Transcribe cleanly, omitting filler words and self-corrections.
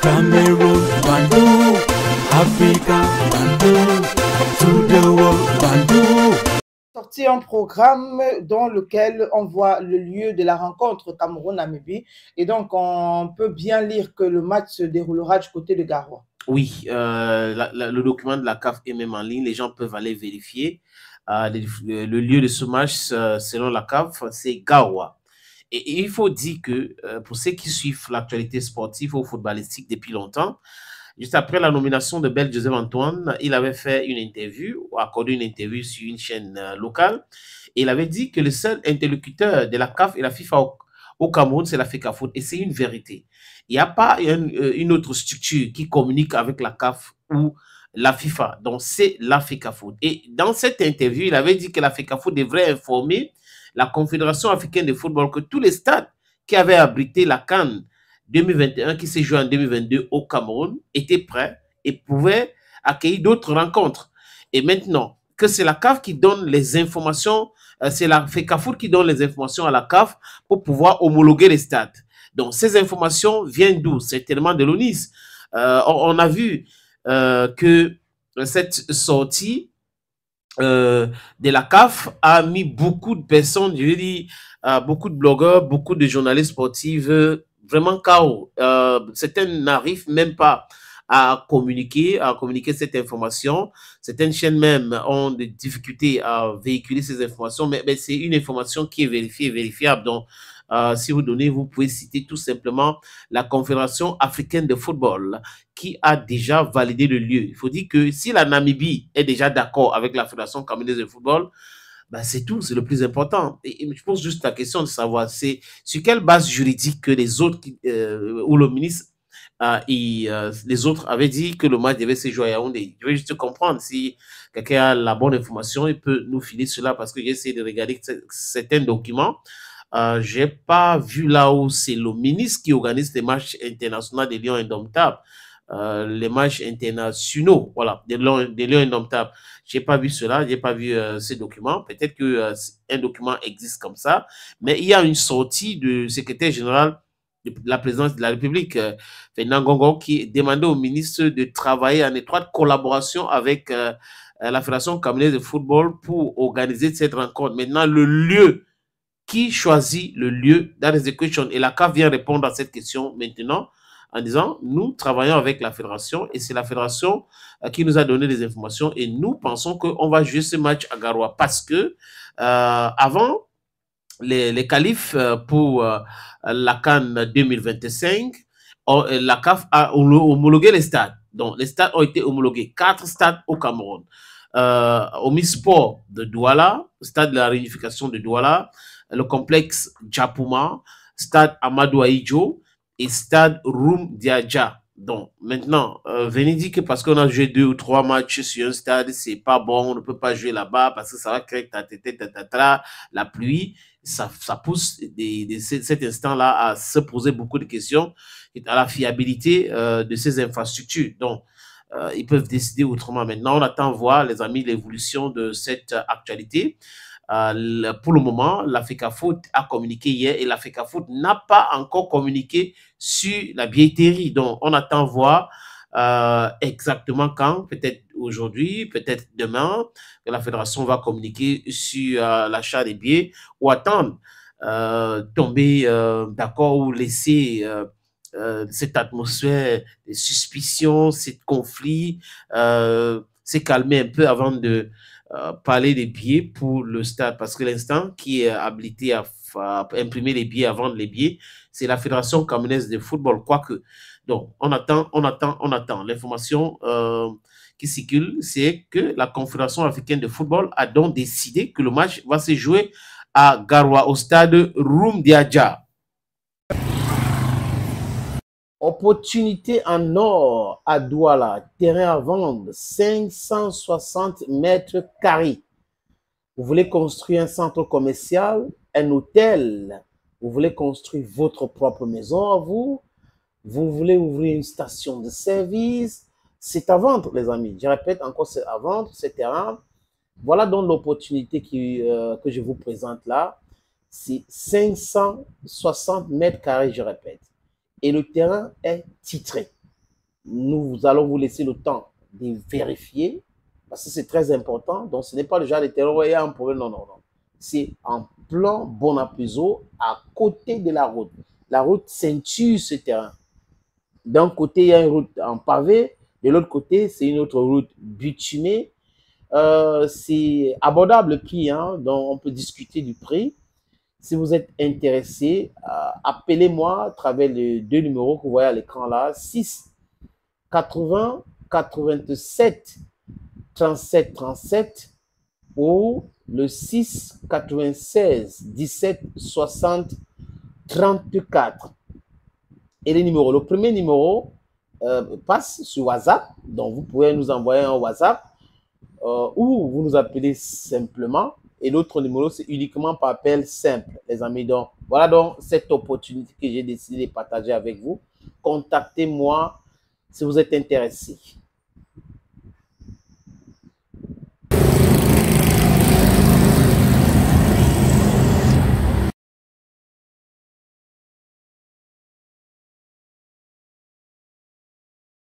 Cameroon, Bandung, Africa, Bandung, to the world, Bandung. Sorti un programme dans lequel on voit le lieu de la rencontre Cameroun-Namibie. Et donc, on peut bien lire que le match se déroulera du côté de Garoua. Oui, le document de la CAF est même en ligne. Les gens peuvent aller vérifier. Le lieu de ce match, selon la CAF, c'est Garoua. Et il faut dire que pour ceux qui suivent l'actualité sportive ou footballistique depuis longtemps, juste après la nomination de Bel Joseph Antoine, il avait fait une interview, ou accordé une interview sur une chaîne locale. Et il avait dit que le seul interlocuteur de la CAF et la FIFA au Cameroun, c'est la FECAFOOT. Et c'est une vérité. Il n'y a pas une autre structure qui communique avec la CAF ou la FIFA. Donc, c'est la FECAFOOT. Et dans cette interview, il avait dit que la FECAFOOT devrait informer la Confédération africaine de football que tous les stades qui avaient abrité la CAN 2021 qui s'est joué en 2022 au Cameroun étaient prêts et pouvaient accueillir d'autres rencontres. Et maintenant que c'est la CAF qui donne les informations, c'est la FECAFOOT qui donne les informations à la CAF pour pouvoir homologuer les stades. Donc ces informations viennent d'où? Certainement de l'ONIS. On a vu que cette sortie de la CAF a mis beaucoup de personnes, je veux dire, beaucoup de blogueurs, beaucoup de journalistes sportifs vraiment KO. Certains n'arrivent même pas à communiquer cette information. Certaines chaînes même ont des difficultés à véhiculer ces informations, mais c'est une information qui est vérifiée et vérifiable. Donc, si vous donnez, vous pouvez citer tout simplement la Confédération africaine de football qui a déjà validé le lieu. Il faut dire que si la Namibie est déjà d'accord avec la Fédération camerounaise de football, ben c'est tout, c'est le plus important. Et je pose juste la question de savoir, c'est sur quelle base juridique que les autres, ou le ministre et les autres avaient dit que le match devait se jouer à Yaoundé. Je veux juste comprendre si quelqu'un a la bonne information, il peut nous filer cela parce que j'ai essayé de regarder certains documents. Je n'ai pas vu là où c'est le ministre qui organise les matchs internationaux des Lions Indomptables. Les matchs internationaux, voilà, des Lions Indomptables. Je n'ai pas vu cela, je n'ai pas vu ces documents. Peut-être qu'un document existe comme ça, mais il y a une sortie du secrétaire général de la présidence de la République, Fernand Gongo, qui demandait au ministre de travailler en étroite collaboration avec la Fédération camerounaise de football pour organiser cette rencontre. Maintenant, le lieu, qui choisit le lieu? That is the question. Et la CAF vient répondre à cette question maintenant en disant, nous travaillons avec la fédération et c'est la fédération qui nous a donné des informations et nous pensons qu'on va jouer ce match à Garoua parce que avant les qualifs pour la CAN 2025, la CAF a homologué les stades. Donc, les stades ont été homologués. 4 stades au Cameroun. Omisport de Douala, stade de la réunification de Douala, le complexe Djapouma, stade Amadou Ahidjo et stade Roum Diadja. Donc, maintenant, venez dire que parce qu'on a joué 2 ou 3 matchs sur un stade, c'est pas bon, on ne peut pas jouer là-bas parce que ça va créer la pluie. Ça pousse cet instant-là à se poser beaucoup de questions à la fiabilité de ces infrastructures. Donc, ils peuvent décider autrement. Maintenant, on attend voir, les amis, l'évolution de cette actualité. Pour le moment, la FECAFOOT a communiqué hier et la FECAFOOT n'a pas encore communiqué sur la billetterie. Donc, on attend voir exactement quand, peut-être aujourd'hui, peut-être demain, que la fédération va communiquer sur l'achat des billets ou attendre tomber d'accord ou laisser cette atmosphère de suspicion, ces conflits, s'est calmé un peu avant de parler des billets pour le stade. Parce que l'instant qui est habilité à imprimer les billets, à vendre les billets, c'est la Fédération camerounaise de football. Quoique, donc, on attend. L'information qui circule, c'est que la Confédération africaine de football a donc décidé que le match va se jouer à Garoua, au stade Roum Diadja. Opportunité en or à Douala, terrain à vendre, 560 mètres carrés. Vous voulez construire un centre commercial, un hôtel, vous voulez construire votre propre maison à vous, vous voulez ouvrir une station de service, c'est à vendre les amis. Je répète encore, c'est à vendre ce terrain. Voilà donc l'opportunité que je vous présente là. C'est 560 mètres carrés, je répète. Et le terrain est titré. nous allons vous laisser le temps de vérifier, parce que c'est très important. Donc, ce n'est pas le genre de terrain où il y a un problème. Non, non, non. C'est en plan Bonapuzo, à côté de la route. La route ceinture ce terrain. D'un côté, il y a une route en pavé. De l'autre côté, c'est une autre route bitumée. C'est abordable le prix, hein, donc on peut discuter du prix. Si vous êtes intéressé, appelez-moi à travers les 2 numéros que vous voyez à l'écran là, 6 80 87 37 37 ou le 6 96 17 60 34. Et les numéros, le premier numéro passe sur WhatsApp, donc vous pouvez nous envoyer un WhatsApp ou vous nous appelez simplement. Et l'autre numéro, c'est uniquement par appel simple, les amis. Donc, voilà donc cette opportunité que j'ai décidé de partager avec vous. Contactez-moi si vous êtes intéressé.